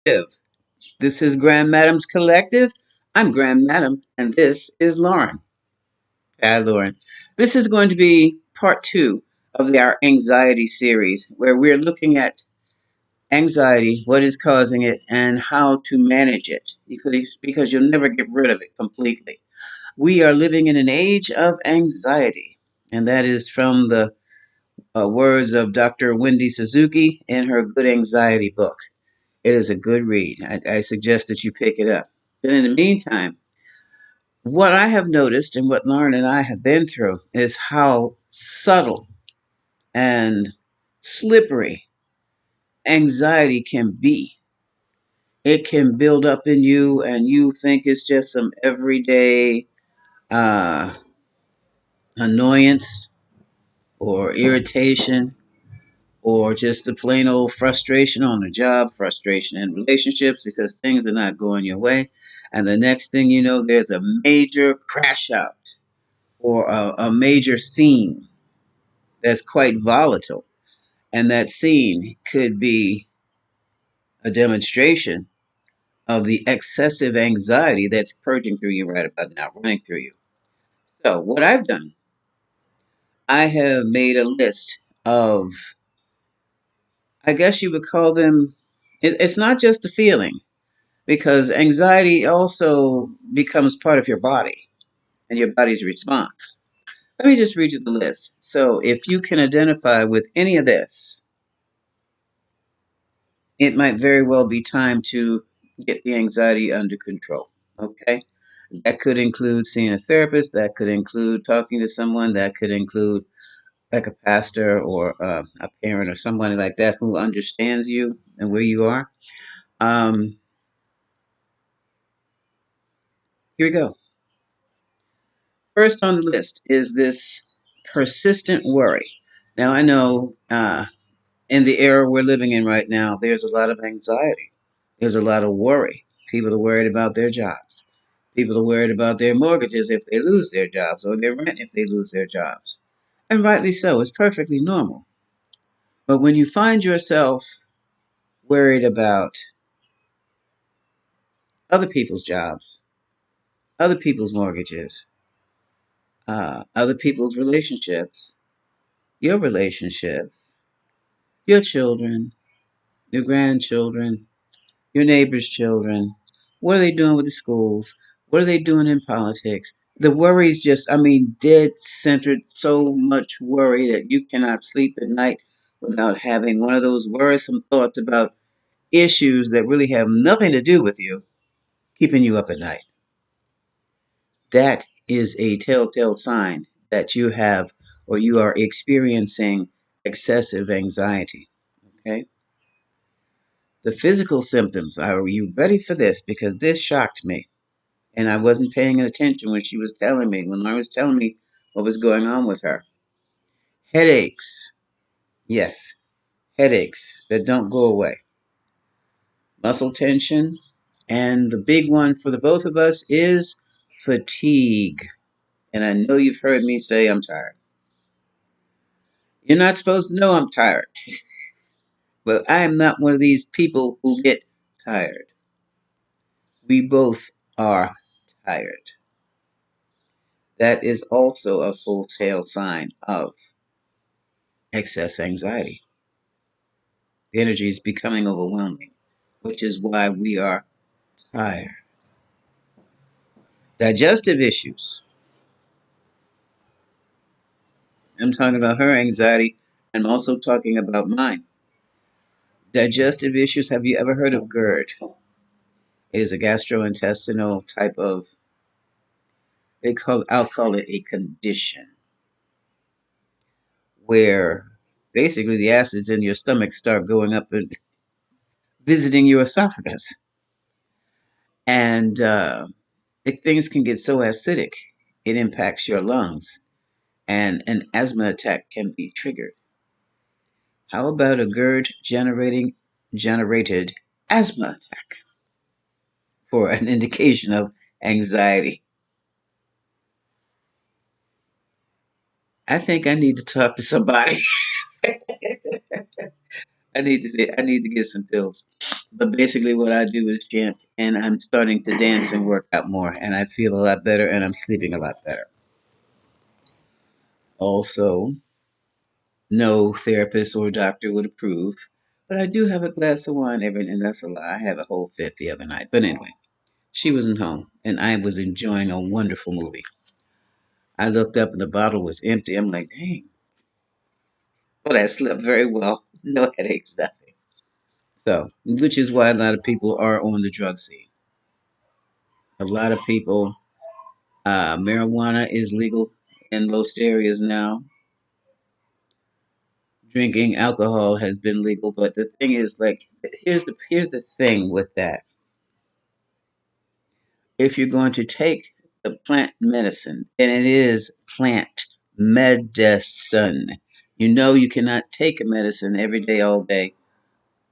Collective. This is Grand Madam's Collective. I'm Grand Madam, and this is Lauren. Hi, Lauren. This is going to be part two of our anxiety series, where we're looking at anxiety, what is causing it, and how to manage it, because you'll never get rid of it completely. We are living in an age of anxiety, and that is from the words of Dr. Wendy Suzuki in her Good Anxiety book. It is a good read. I suggest that you pick it up. But in the meantime, what I have noticed and what Lauren and I have been through is how subtle and slippery anxiety can be. It can build up in you, and you think it's just some everyday uh, annoyance or irritation or just the plain old frustration on the job, frustration in relationships because things are not going your way. And the next thing you know, there's a major crash out or a major scene that's quite volatile. And that scene could be a demonstration of the excessive anxiety that's purging through you right about now, running through you. So, what I've done, I have made a list of, I guess you would call them, it's not just a feeling because anxiety also becomes part of your body and your body's response. Let me just read you the list. So, if you can identify with any of this, it might very well be time to get the anxiety under control. Okay? That could include seeing a therapist, that could include talking to someone, that could include like a pastor or a parent or somebody like that who understands you and where you are. Um, Here we go. First on the list is this persistent worry. Now, I know in the era we're living in right now, there's a lot of anxiety, there's a lot of worry. People are worried about their jobs, people are worried about their mortgages if they lose their jobs, or their rent if they lose their jobs. And rightly so, it's perfectly normal. But when you find yourself worried about other people's jobs, other people's mortgages, other people's relationships, your relationships, your children, your grandchildren, your neighbor's children. What are they doing with the schools? What are they doing in politics? The worry is just, I mean, dead centered, so much worry that you cannot sleep at night without having one of those worrisome thoughts about issues that really have nothing to do with you, keeping you up at night. That is a telltale sign that you have or you are experiencing excessive anxiety. Okay? The physical symptoms, are you ready for this? Because this shocked me. And I wasn't paying attention when she was telling me, when Laura was telling me what was going on with her. Headaches. Yes, headaches that don't go away. Muscle tension. And the big one for the both of us is fatigue. And I know you've heard me say I'm tired. You're not supposed to know I'm tired, but I am not one of these people who get tired. We both are tired. That is also a full tail sign of excess anxiety. The energy is becoming overwhelming, which is why we are tired. Digestive issues. I'm talking about her anxiety. I'm also talking about mine. Digestive issues. Have you ever heard of GERD? It is a gastrointestinal type of, I'll call it a condition where basically the acids in your stomach start going up and visiting your esophagus. And things can get so acidic, it impacts your lungs, and an asthma attack can be triggered. How about a GERD generated asthma attack for an indication of anxiety? I think I need to talk to somebody. I need to get some pills. But basically, what I do is chant, and I'm starting to dance and work out more, and I feel a lot better, and I'm sleeping a lot better. Also, no therapist or doctor would approve, but I do have a glass of wine every, and that's a lie. I have a whole fifth the other night. But anyway, she wasn't home, and I was enjoying a wonderful movie. I looked up, and the bottle was empty. I'm like, dang. But I slept very well. No headaches, nothing. So, which is why a lot of people are on the drug scene. A lot of people, marijuana is legal in most areas now. Drinking alcohol has been legal, but the thing is, like, here's the thing with that. If you're going to take the plant medicine, and it is plant medicine, you know you cannot take a medicine every day, all day,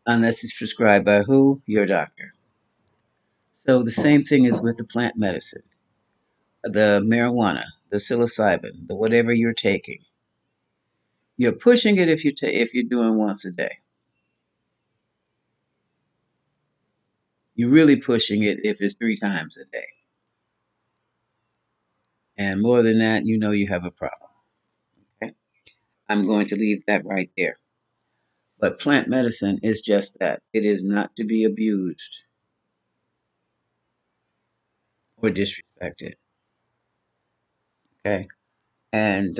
unless it's prescribed by who? Your doctor. So the same thing is with the plant medicine, the marijuana, the psilocybin, the whatever you're taking. You're pushing it if you're doing once a day. You're really pushing it if it's 3 times a day. And more than that, you know you have a problem. Okay? I'm going to leave that right there. But plant medicine is just that. It is not to be abused or disrespected. Okay? And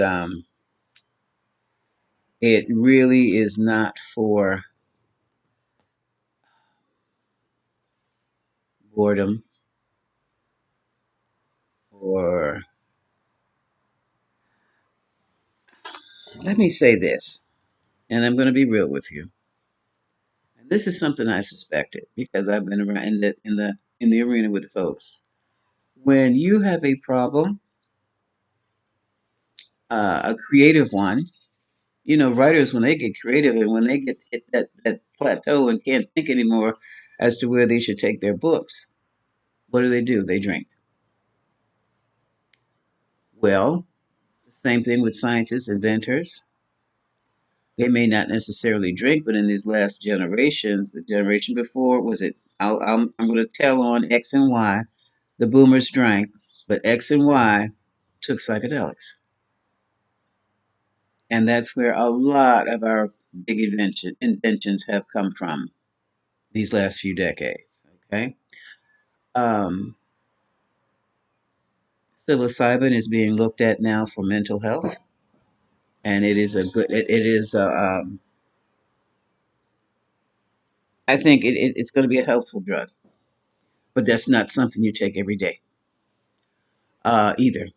it really is not for boredom or, let me say this, and I'm going to be real with you. And this is something I suspected because I've been around in the arena with the folks. When you have a problem, a creative one, writers, when they get creative and when they get hit that plateau and can't think anymore as to where they should take their books, what do? They drink. Well, same thing with scientists, inventors. They may not necessarily drink, but in these last generations, the generation before, was it? I'm going to tell on X and Y. The boomers drank, but X and Y took psychedelics. And that's where a lot of our big inventions have come from these last few decades. Okay. Um, Psilocybin is being looked at now for mental health, and it is a good. It is. I think it's going to be a helpful drug, but that's not something you take every day either.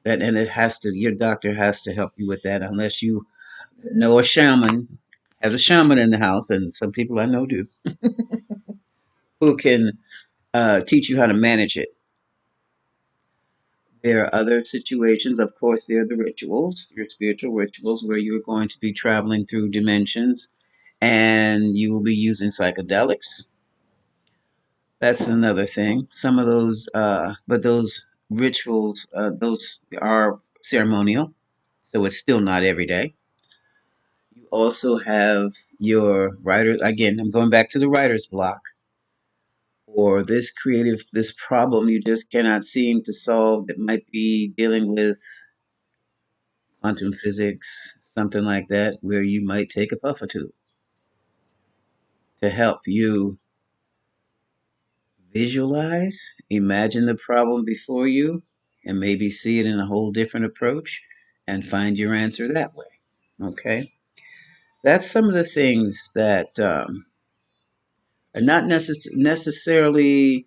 That and it has to. Your doctor has to help you with that, unless you know a shaman. Has a shaman in the house, and some people I know do, who can teach you how to manage it. There are other situations, of course, there are the rituals, your spiritual rituals, where you're going to be traveling through dimensions and you will be using psychedelics. That's another thing. Some of those, but those rituals, those are ceremonial, so it's still not every day. You also have your writer, again, I'm going back to the writer's block, or this problem you just cannot seem to solve that might be dealing with quantum physics, something like that, where you might take a puff or two to help you visualize, imagine the problem before you, and maybe see it in a whole different approach and find your answer that way. Okay? That's some of the things that are not necessarily,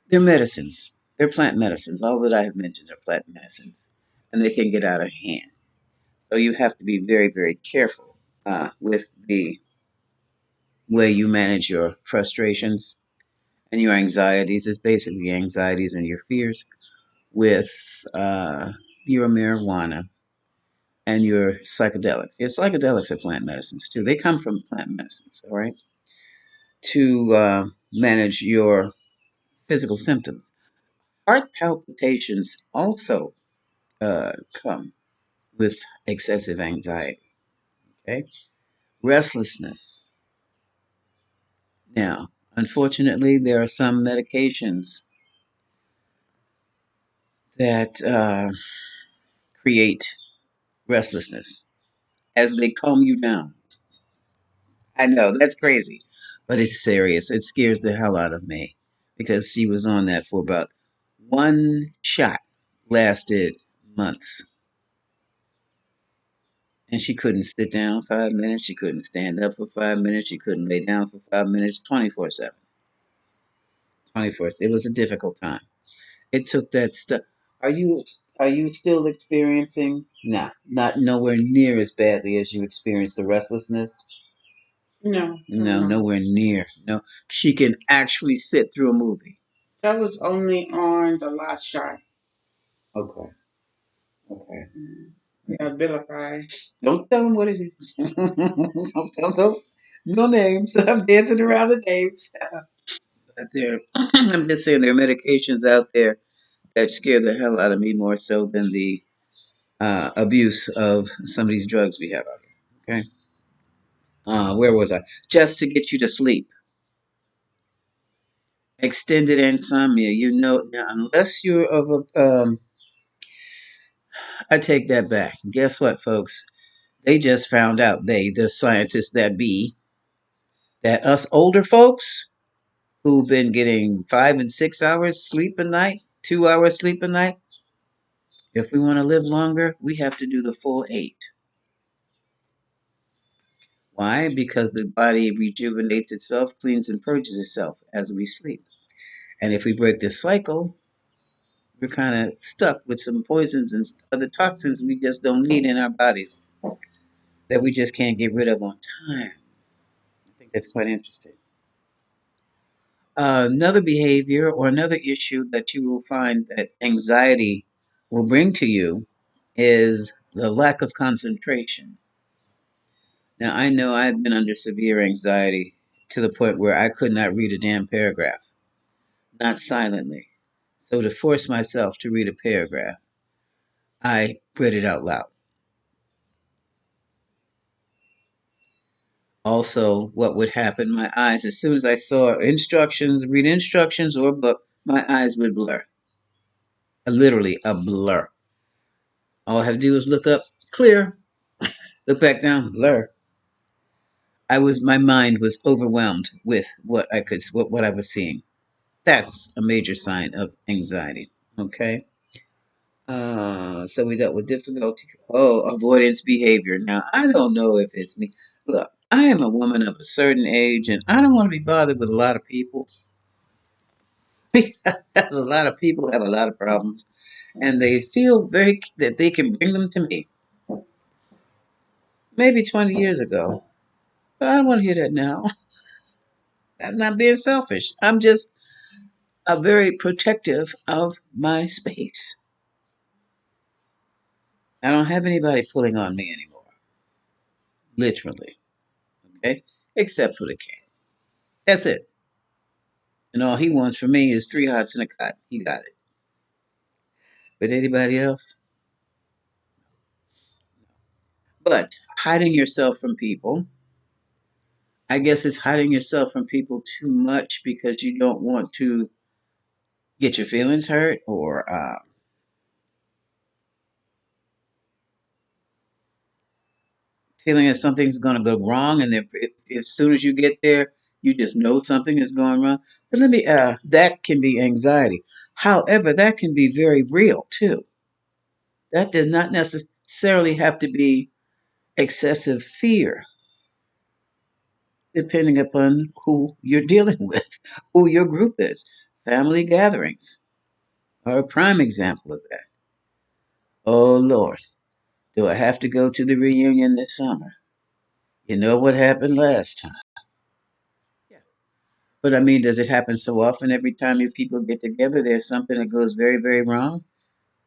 they're medicines. They're plant medicines. All that I have mentioned are plant medicines, and they can get out of hand. So you have to be very, very careful with the way you manage your frustrations and your anxieties. Is basically anxieties and your fears with your marijuana and your psychedelics. Your psychedelics are plant medicines too. They come from plant medicines, all right, to manage your physical symptoms. Heart palpitations also come with excessive anxiety, okay? Restlessness, Now, unfortunately, there are some medications that create restlessness as they calm you down. I know that's crazy, but it's serious. It scares the hell out of me because she was on that for about one shot, lasted months, and she couldn't sit down 5 minutes. She couldn't stand up for 5 minutes. She couldn't lay down for 5 minutes. 24/7, 24. It was a difficult time. It took that stuff. Are you still experiencing? Nah, not nowhere near as badly as you experienced the restlessness. No, No, nowhere near. No, she can actually sit through a movie. that was only on the last shot. Okay, okay. Abilify. Don't tell them what it is. Don't tell them. No names. I'm dancing around the names. But there, I'm just saying there are medications out there that scare the hell out of me more so than the abuse of some of these drugs we have out here. Okay. Where was I? Just to get you to sleep. Extended insomnia. You know, now, unless you're of a, I take that back. Guess what, folks? They just found out, the scientists that be, that us older folks who've been getting 5 and 6 hours sleep a night, 2 hours sleep a night, if we want to live longer, we have to do the full 8. Why? Because the body rejuvenates itself, cleans and purges itself as we sleep. And if we break this cycle, we're kind of stuck with some poisons and other toxins we just don't need in our bodies that we just can't get rid of on time. I think that's quite interesting. Another behavior or another issue that you will find that anxiety will bring to you is the lack of concentration. Now, I know I've been under severe anxiety to the point where I could not read a damn paragraph, not silently. So, to force myself to read a paragraph, I read it out loud. Also, what would happen, my eyes, as soon as I saw instructions, read instructions or a book, my eyes would blur. Literally a blur. All I have to do is look up, clear, look back down, blur. My mind was overwhelmed with what I was seeing. That's a major sign of anxiety. Okay. So we dealt with difficulty. Oh, avoidance behavior. Now, I don't know if it's me. Look, I am a woman of a certain age, and I don't want to be bothered with a lot of people. Because a lot of people have a lot of problems, and they feel very that they can bring them to me. Maybe 20 years ago, but I don't want to hear that now. I'm not being selfish. I'm just very protective of my space. I don't have anybody pulling on me anymore, literally. Okay, except for the cat. That's it. And all he wants from me is 3 hots and a cot. He got it. But anybody else? But hiding yourself from people. I guess it's hiding yourself from people too much because you don't want to get your feelings hurt or feeling that something's going to go wrong. And if as soon as you get there, you just know something is going wrong. But that can be anxiety. However, that can be very real too. That does not necessarily have to be excessive fear, depending upon who you're dealing with, who your group is. Family gatherings are a prime example of that. Oh Lord, do I have to go to the reunion this summer? You know what happened last time. Yeah. But I mean, does it happen so often every time you people get together, there's something that goes very, very wrong?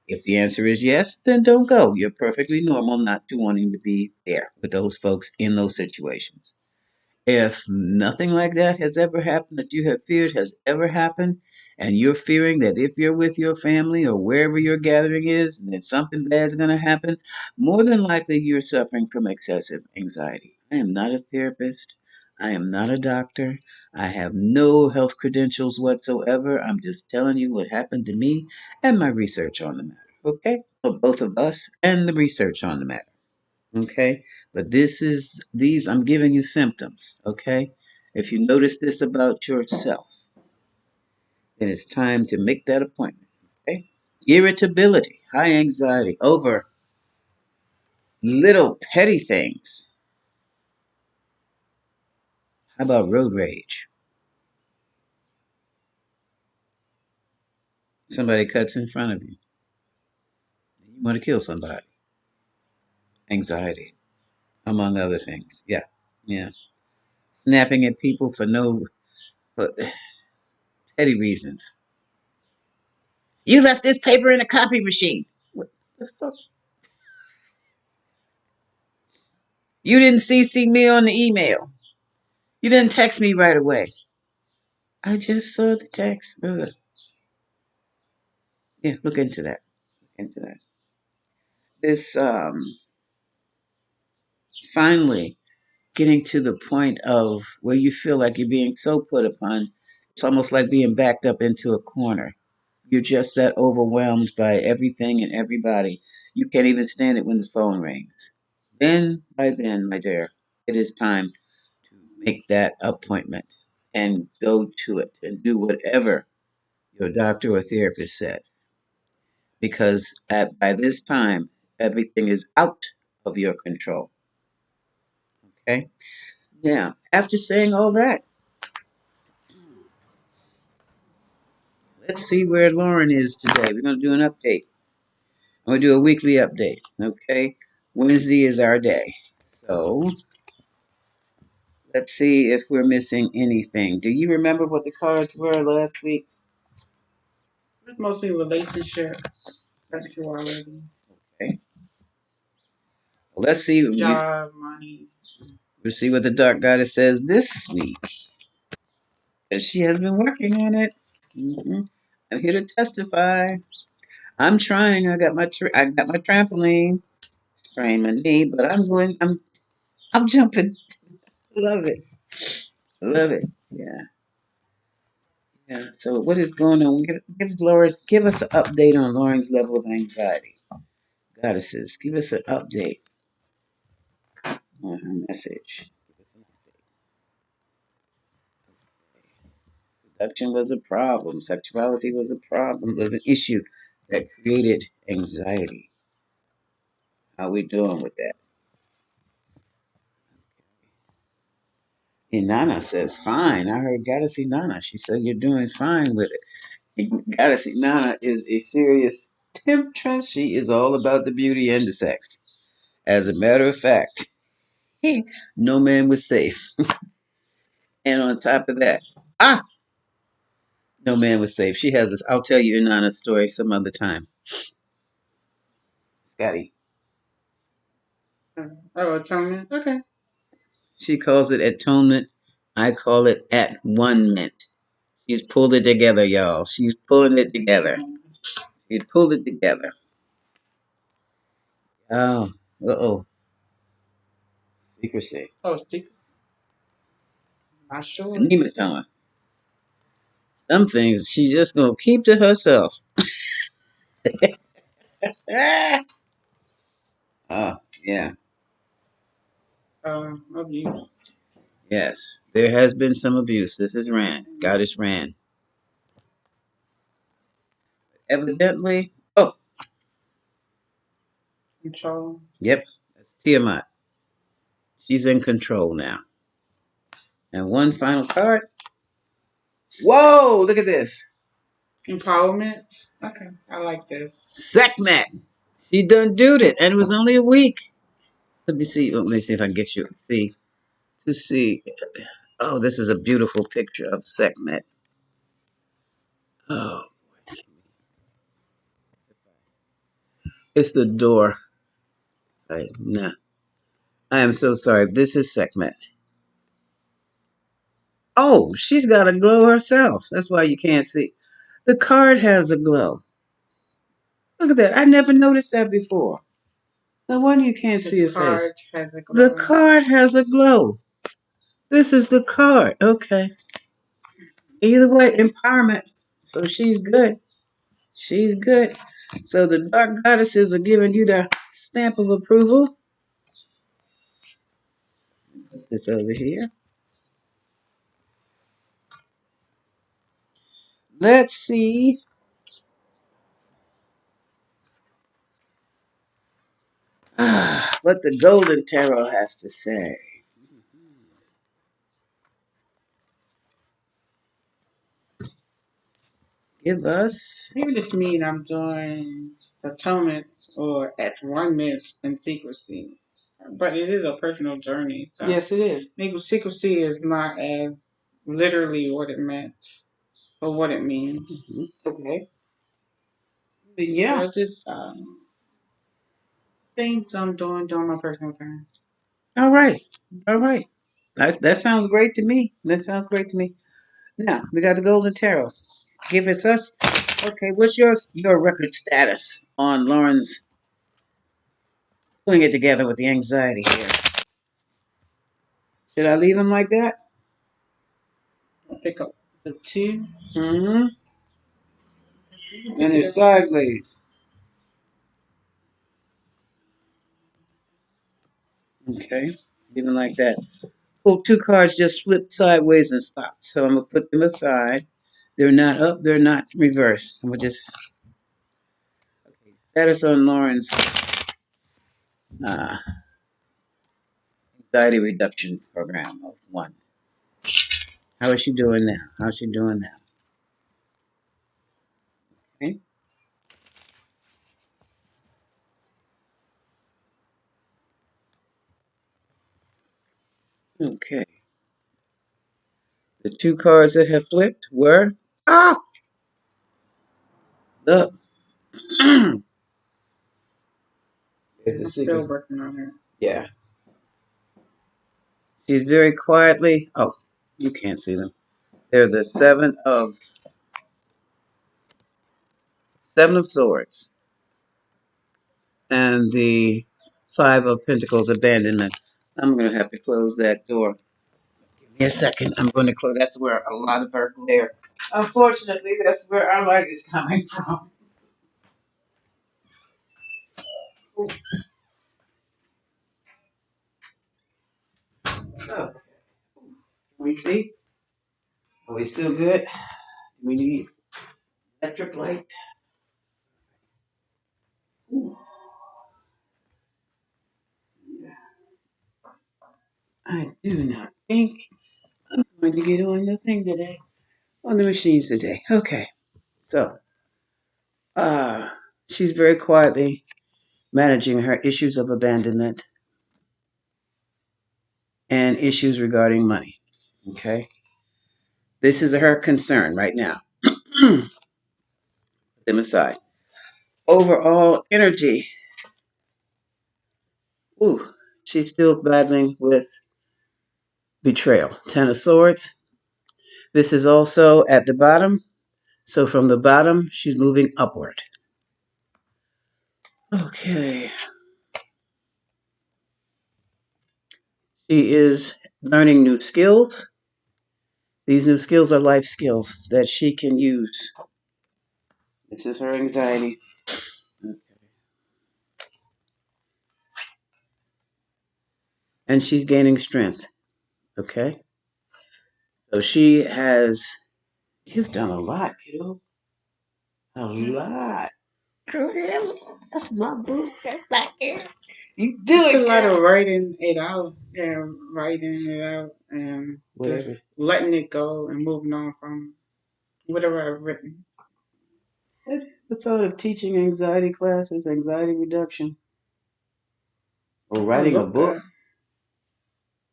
If the answer is yes, then don't go. You're perfectly normal not to wanting to be there with those folks in those situations. If nothing like that has ever happened that you have feared has ever happened, and you're fearing that if you're with your family or wherever your gathering is, that something bad is going to happen, more than likely you're suffering from excessive anxiety. I am not a therapist. I am not a doctor. I have no health credentials whatsoever. I'm just telling you what happened to me and my research on the matter. Okay? Of both of us and the research on the matter. Okay? But I'm giving you symptoms. Okay? If you notice this about yourself, then it's time to make that appointment. Okay? Irritability, high anxiety over little petty things. How about road rage? Somebody cuts in front of you. You want to kill somebody. Anxiety, among other things. Yeah, yeah. Snapping at people for petty reasons. You left this paper in a copy machine. What the fuck? You didn't CC me on the email. You didn't text me right away. I just saw the text. Ugh. Yeah, look into that. Into that. This finally getting to the point of where you feel like you're being so put upon. It's almost like being backed up into a corner. You're just that overwhelmed by everything and everybody. You can't even stand it when the phone rings. Then, by then, my dear, it is time to make that appointment and go to it and do whatever your doctor or therapist says. Because by this time, everything is out of your control. Okay? Now, after saying all that, let's see where Lauren is today. We're going to do an update. I'm going to do a weekly update. Okay? Wednesday is our day. So let's see if we're missing anything. Do you remember what the cards were last week? It's mostly relationships, sexuality, Okay. Well, let's see. job, money. We'll see what the dark goddess says this week. She has been working on it. I'm here to testify. I'm trying. I got my trampoline. Sprained my knee, but I'm jumping. Love it. Love it. Yeah. Yeah. So what is going on? Give us an update on Lauren's level of anxiety. Goddesses, give us an update on her message. Give us an update. Seduction was a problem. Sexuality was a problem. Was an issue that created anxiety. How we doing with that? Inanna says, fine. I heard Goddess Inanna. She said you're doing fine with it. Goddess Inanna is a serious temptress. She is all about the beauty and the sex. As a matter of fact, no man was safe. And on top of that, no man was safe. She has this. I'll tell you Inanna's story some other time. Scotty. Oh, atonement. Okay. She calls it atonement. I call it at one mint. She's pulled it together, y'all. She's pulling it together. She's pulled it together. Oh, uh-oh. Secrecy. Oh, secret. Not sure. Nematoma. Some things she just gonna keep to herself. Ah. Oh, yeah. Abuse. Yes. There has been some abuse. This is Rand. Goddess Rand. Evidently. Oh, Control. yep. That's Tiamat. She's in control now. And one final card. Whoa, look at this. Empowerment. Okay. I like this. Sekhmet. She done did it. And it was only a week. Let me see. Let me see if I can get you to see. To see. Oh, this is a beautiful picture of Sekhmet. Oh, it's the door. Nah. I am so sorry. This is Sekhmet. Oh, she's got a glow herself. That's why you can't see. The card has a glow. Look at that. I never noticed that before. No wonder you can't see her face. The card has a glow. The card has a glow. This is the card. Okay. Either way, empowerment. So she's good. She's good. So the dark goddesses are giving you the stamp of approval. It's over here. Let's see what the Golden Tarot has to say. Give us. Maybe this mean I'm doing atonement or at-one-ment in secrecy. But it is a personal journey. So Yes, it is. maybe secrecy is not as literally what it meant or what it means. Okay. Yeah. So just things I'm doing during my personal time. All right. All right. That sounds great to me. That sounds great to me. Now, we got the Golden Tarot. Give us. Okay, what's your record status on Lauren's putting it together with the anxiety here? Should I leave him like that? I'll pick up the two. Mm-hmm. And it's sideways. Okay. Even like that. Pull two cards, just flip sideways and stop. So I'm gonna put them aside. They're not up, they're not reversed. I'm gonna just status on Lauren's uh, anxiety reduction program of 1. How is she doing now? How's she doing now? Okay. Okay. The two cards that have flipped were the there's the I'm still secret. working on it. Yeah. She's very quietly. Oh, you can't see them. They're the seven of swords and the 5 of pentacles, abandonment. I'm gonna have to close that door. Give me a second. I'm going to close. That's where a lot of our glare. Unfortunately, that's where our light is coming from. Oh, we see. Are we still good? We need electric light. Ooh, yeah. I do not think I'm going to get on the thing today. On the machines today. Okay. So, uh, she's very quietly managing her issues of abandonment and issues regarding money. Okay. This is her concern right now. Put them aside. Overall energy. Ooh, she's still battling with betrayal. 10 of Swords. This is also at the bottom. So from the bottom, she's moving upward. Okay. She is learning new skills. These new skills are life skills that she can use. This is her anxiety. Okay. And she's gaining strength. Okay. So she has, you've done a lot, kiddo. A lot. Girl, that's my boo. That's not it. You do It's a it, lot girl. of writing it out. Yeah, writing it out and Whatever. just letting it go and moving on from whatever I've written. The thought of teaching anxiety classes, anxiety reduction, or I writing a look book.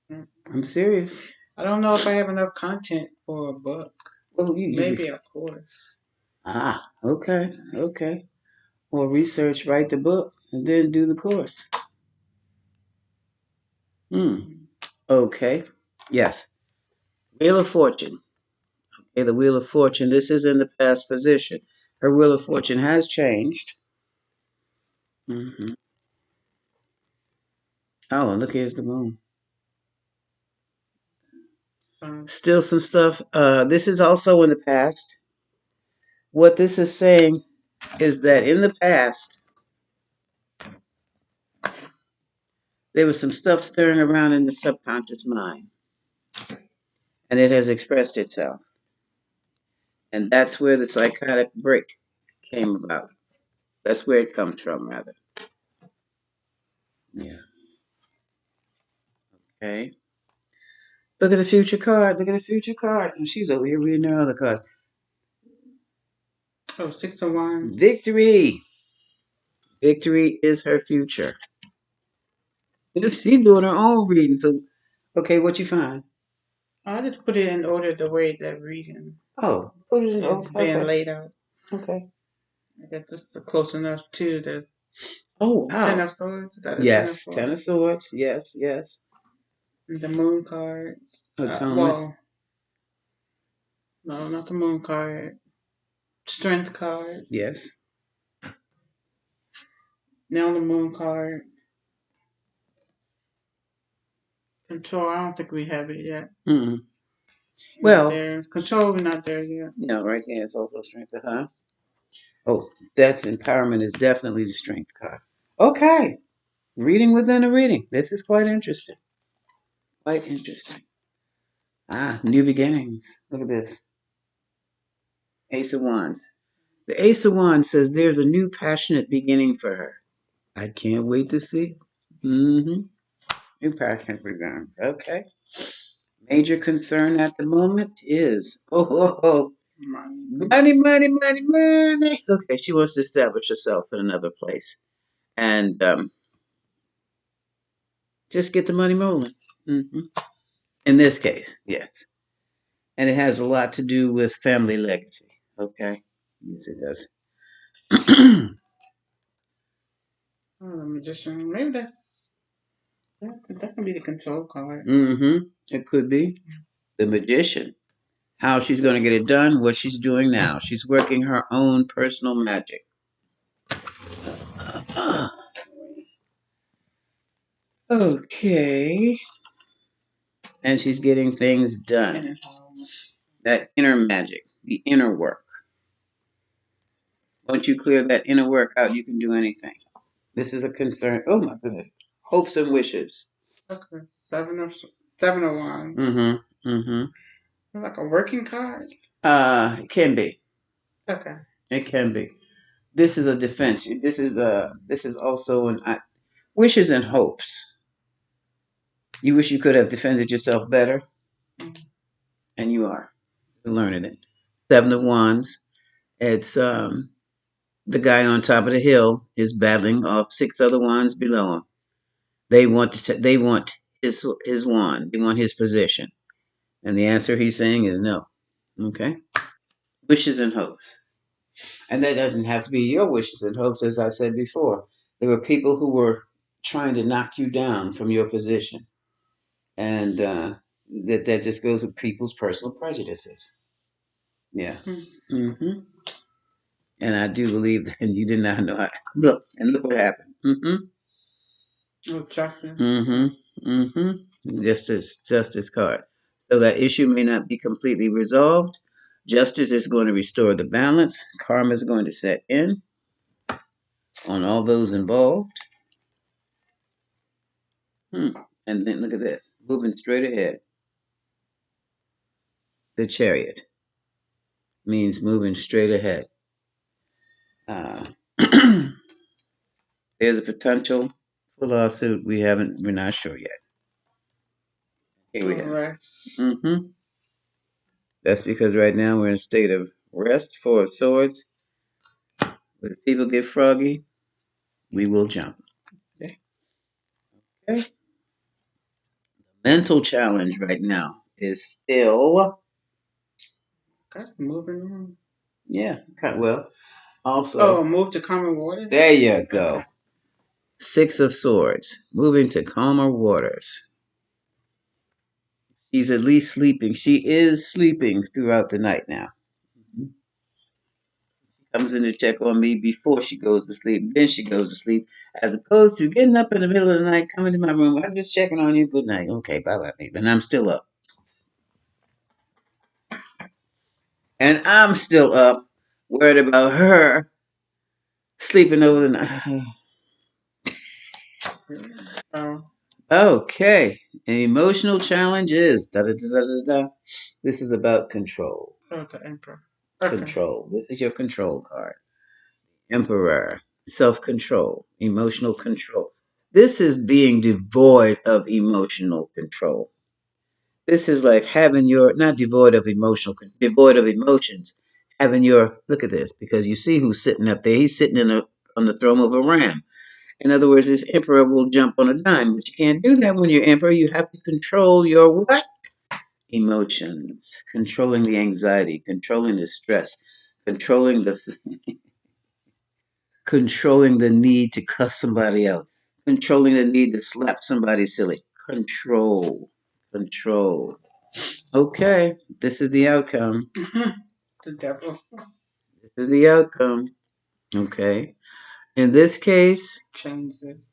good. I'm serious. I don't know if I have enough content for a book. Well, you Maybe a course. okay, okay. Or research, write the book, and then do the course. Okay. Yes. Wheel of Fortune. Okay, the Wheel of Fortune. This is in the past position. Her Wheel of Fortune has changed. Oh, and look, here's the moon. Still some stuff. This is also in the past. What this is saying is that in the past, there was some stuff stirring around in the subconscious mind, and it has expressed itself. And that's where the psychotic break came about. That's where it comes from, rather. Yeah. Okay. Look at the future card. Look at the future card. And she's over here reading her other cards. Oh, 6 of Wands. Victory. Victory is her future. She's doing her own reading. So, okay, what you find? I just put it in order the way that reading Oh, put it in. is being Okay. laid out. Okay. I guess this is close enough to the Oh, Ten wow. of Swords. Is that a Yes. Ten of Ten of Swords? Swords. Yes, yes. And the Moon card. Atonement. Well, no, not the Moon card. Strength card. Yes. Now the Moon card. Control. I don't think we have it yet. Mm-mm. Not Well, there. Control. We're not there yet. no, right there is also strength. Huh? Oh, that's empowerment is definitely the strength card. Okay. Reading within a reading. This is quite interesting. Quite interesting. Ah, new beginnings. Look at this. Ace of Wands. The Ace of Wands says there's a new passionate beginning for her. I can't wait to see. Mm-hmm. New passionate beginning. Okay. Major concern at the moment is money, money, money, money. Okay, she wants to establish herself in another place. And just get the money rolling. Mm-hmm. In this case, yes. And it has a lot to do with family legacy. Okay? Yes, it does. Oh, the Magician. Maybe that can be the Control card. Mm-hmm. It could be. The Magician. How she's going to get it done, what she's doing now. She's working her own personal magic. Okay. And she's getting things done. That inner magic, the inner work. Once you clear that inner work out, you can do anything. This is a concern. Oh my goodness. Hopes and wishes. Okay. Seven of Wands. Mm-hmm. Mm-hmm. Like a working card? It can be. Okay. It can be. This is a defense. This is also an wishes and hopes. You wish you could have defended yourself better, and you are learning it. Seven of Wands. It's the guy on top of the hill is battling off six other wands below him. They want his wand. They want his position, and the answer he's saying is no. Okay. Wishes and hopes. And that doesn't have to be your wishes and hopes, as I said before. There were people who were trying to knock you down from your position. And that just goes with people's personal prejudices. Yeah. Mm-hmm. And I do believe that you did not know how. Look what happened. Mm-hmm. Oh, justice. Mm-hmm. Mm-hmm. Justice card. So that issue may not be completely resolved. Justice is going to restore the balance. Karma is going to set in on all those involved. And then look at this. Moving straight ahead. The Chariot means moving straight ahead. Uh, there's a potential for lawsuit. We're not sure yet. Here we go. Mm-hmm. That's because right now we're in a state of rest, Four of Swords. But if people get froggy, we will jump. Okay. Okay. Mental challenge right now is still. That's moving on. Yeah. Well, also. Oh, move to calmer waters? There you go. Six of Swords. Moving to calmer waters. She's at least sleeping. She is sleeping throughout the night now. Comes in to check on me before she goes to sleep. Then she goes to sleep, as opposed to getting up in the middle of the night, coming to my room. I'm just checking on you. Good night. Okay, bye bye, baby. And I'm still up. And I'm still up, worried about her sleeping over the night. Oh, Okay. An emotional challenge is da da da da da da. This is about control. oh, the emperor. Okay. Control. This is your control card. Emperor. Self control. Emotional control. This is being devoid of emotional control. This is like having your, not devoid of devoid of emotions. Having your, look at this, because you see who's sitting up there. He's sitting on the throne of a ram. In other words, this emperor will jump on a dime, but you can't do that when you're emperor. You have to control your what? Emotions, controlling the anxiety, controlling the stress, controlling the controlling the need to cuss somebody out, controlling the need to slap somebody silly. Control, control. Okay, this is the outcome. The devil This is the outcome. Okay. In this case, changes.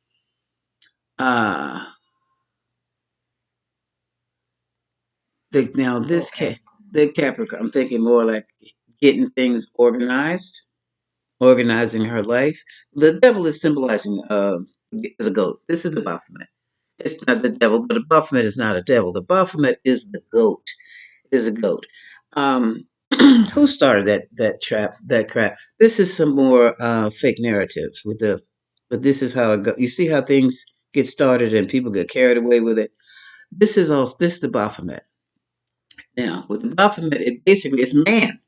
uh now this Okay. the Capricorn, I'm thinking more like getting things organized, organizing her life. The devil is symbolizing is a goat. This is the Baphomet. It's not the devil, but the Baphomet is not a devil. The Baphomet is the goat. It is a goat. Um, who started that crap? This is some more fake narratives with the, but this is how it goes. You see how things get started and people get carried away with it. This is the Baphomet. Now, with the Baphomet, it basically is man.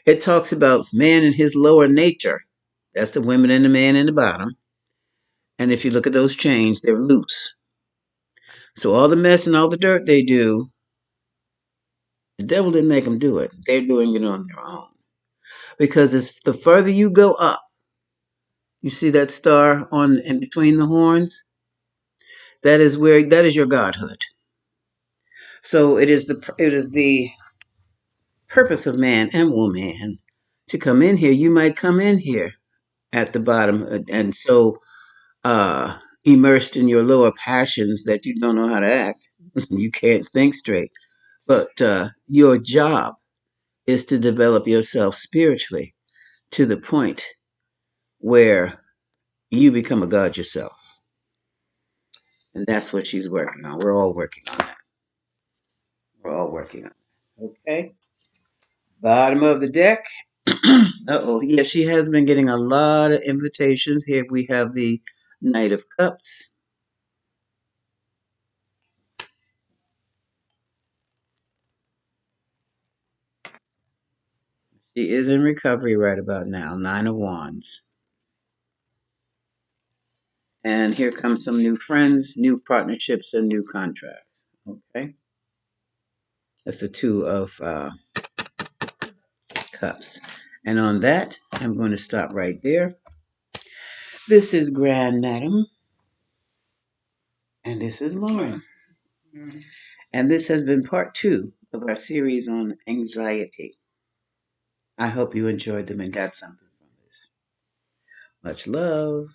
It talks about man and his lower nature. That's the women and the man in the bottom. And if you look at those chains, they're loose. So all the mess and all the dirt they do, the devil didn't make them do it. They're doing it on their own. Because it's the further you go up, you see that star on in between the horns? That is your godhood. So it is the purpose of man and woman to come in here. You might come in here at the bottom and so immersed in your lower passions that you don't know how to act. You can't think straight. But your job is to develop yourself spiritually to the point where you become a god yourself. And that's what she's working on. We're all working on that. We're all working on it. Okay. Bottom of the deck. Uh-oh. Yeah, she has been getting a lot of invitations. Here we have the Knight of Cups. She is in recovery right about now. Nine of Wands. And here comes some new friends, new partnerships, and new contracts. Okay. That's the Two of Cups. And on that, I'm going to stop right there. This is Grand Madam, and this is Lauren. Mm. And this has been part two of our series on anxiety. I hope you enjoyed them and got something from this. Much love.